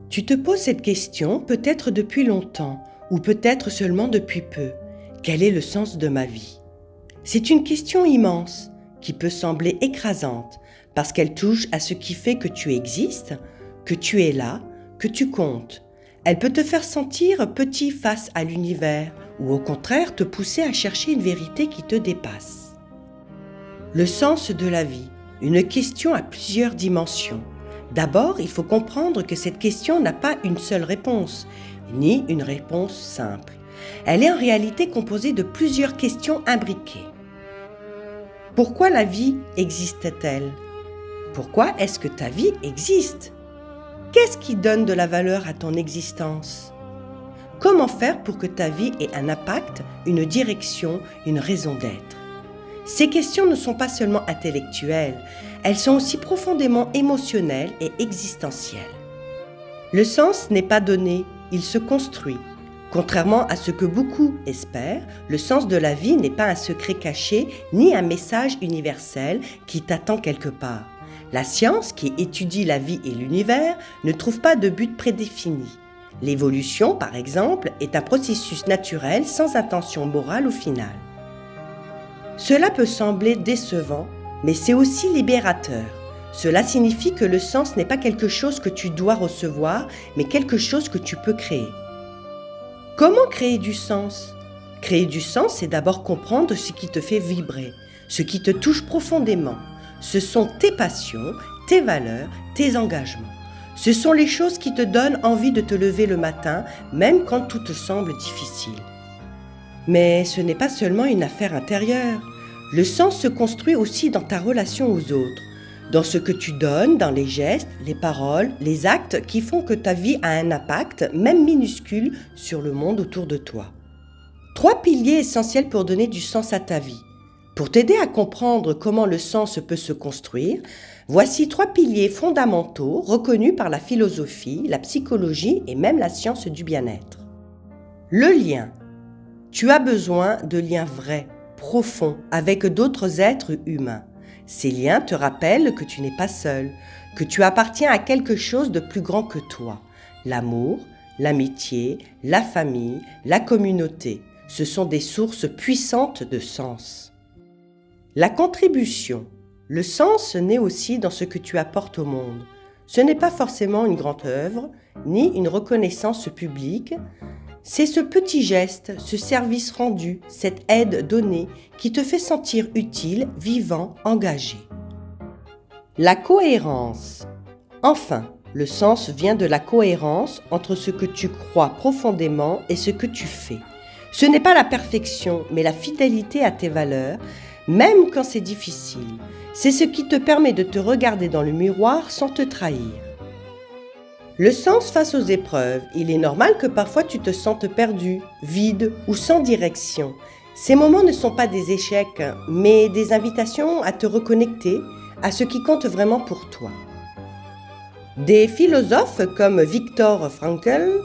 Tu te poses cette question peut-être depuis longtemps ou peut-être seulement depuis peu. Quel est le sens de ma vie? C'est une question immense qui peut sembler écrasante parce qu'elle touche à ce qui fait que tu existes, que tu es là, que tu comptes. Elle peut te faire sentir petit face à l'univers ou au contraire te pousser à chercher une vérité qui te dépasse. Le sens de la vie, une question à plusieurs dimensions. D'abord, il faut comprendre que cette question n'a pas une seule réponse, ni une réponse simple. Elle est en réalité composée de plusieurs questions imbriquées. Pourquoi la vie existe-t-elle? Pourquoi est-ce que ta vie existe? Qu'est-ce qui donne de la valeur à ton existence? Comment faire pour que ta vie ait un impact, une direction, une raison d'être? Ces questions ne sont pas seulement intellectuelles, elles sont aussi profondément émotionnelles et existentielles. Le sens n'est pas donné, il se construit. Contrairement à ce que beaucoup espèrent, le sens de la vie n'est pas un secret caché ni un message universel qui t'attend quelque part. La science, qui étudie la vie et l'univers, ne trouve pas de but prédéfini. L'évolution, par exemple, est un processus naturel sans intention morale au final. Cela peut sembler décevant, mais c'est aussi libérateur. Cela signifie que le sens n'est pas quelque chose que tu dois recevoir, mais quelque chose que tu peux créer. Comment créer du sens? Créer du sens, c'est d'abord comprendre ce qui te fait vibrer, ce qui te touche profondément. Ce sont tes passions, tes valeurs, tes engagements. Ce sont les choses qui te donnent envie de te lever le matin, même quand tout te semble difficile. Mais ce n'est pas seulement une affaire intérieure. Le sens se construit aussi dans ta relation aux autres, dans ce que tu donnes, dans les gestes, les paroles, les actes qui font que ta vie a un impact, même minuscule, sur le monde autour de toi. 3 piliers essentiels pour donner du sens à ta vie. Pour t'aider à comprendre comment le sens peut se construire, voici 3 piliers fondamentaux reconnus par la philosophie, la psychologie et même la science du bien-être. Le lien. Tu as besoin de liens vrais, profonds, avec d'autres êtres humains. Ces liens te rappellent que tu n'es pas seul, que tu appartiens à quelque chose de plus grand que toi. L'amour, l'amitié, la famille, la communauté, ce sont des sources puissantes de sens. La contribution. Le sens naît aussi dans ce que tu apportes au monde. Ce n'est pas forcément une grande œuvre, ni une reconnaissance publique. C'est ce petit geste, ce service rendu, cette aide donnée qui te fait sentir utile, vivant, engagé. La cohérence. Enfin, le sens vient de la cohérence entre ce que tu crois profondément et ce que tu fais. Ce n'est pas la perfection, mais la fidélité à tes valeurs, même quand c'est difficile. C'est ce qui te permet de te regarder dans le miroir sans te trahir. Le sens face aux épreuves. Il est normal que parfois tu te sentes perdu, vide ou sans direction. Ces moments ne sont pas des échecs, mais des invitations à te reconnecter à ce qui compte vraiment pour toi. Des philosophes comme Viktor Frankl,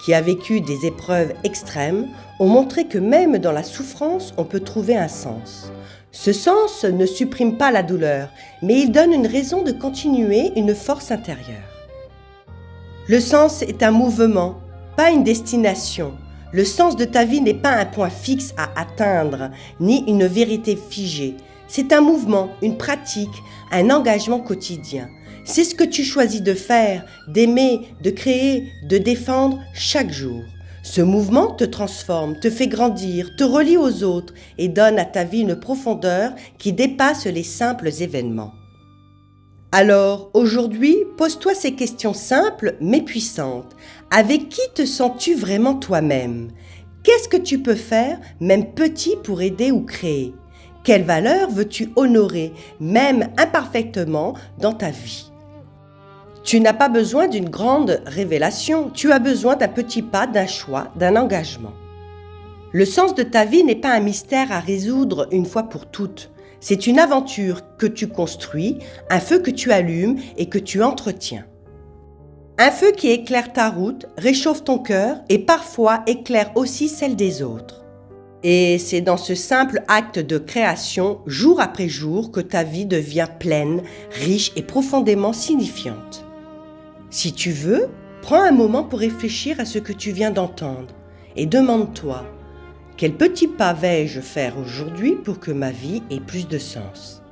qui a vécu des épreuves extrêmes, ont montré que même dans la souffrance, on peut trouver un sens. Ce sens ne supprime pas la douleur, mais il donne une raison de continuer, une force intérieure. Le sens est un mouvement, pas une destination. Le sens de ta vie n'est pas un point fixe à atteindre, ni une vérité figée. C'est un mouvement, une pratique, un engagement quotidien. C'est ce que tu choisis de faire, d'aimer, de créer, de défendre chaque jour. Ce mouvement te transforme, te fait grandir, te relie aux autres et donne à ta vie une profondeur qui dépasse les simples événements. Alors, aujourd'hui, pose-toi ces questions simples mais puissantes. Avec qui te sens-tu vraiment toi-même? Qu'est-ce que tu peux faire, même petit, pour aider ou créer? Quelles valeurs veux-tu honorer, même imparfaitement, dans ta vie? Tu n'as pas besoin d'une grande révélation, tu as besoin d'un petit pas, d'un choix, d'un engagement. Le sens de ta vie n'est pas un mystère à résoudre une fois pour toutes. C'est une aventure que tu construis, un feu que tu allumes et que tu entretiens. Un feu qui éclaire ta route, réchauffe ton cœur et parfois éclaire aussi celle des autres. Et c'est dans ce simple acte de création, jour après jour, que ta vie devient pleine, riche et profondément signifiante. Si tu veux, Prends un moment pour réfléchir à ce que tu viens d'entendre et demande-toi, quel petit pas vais-je faire aujourd'hui pour que ma vie ait plus de sens ?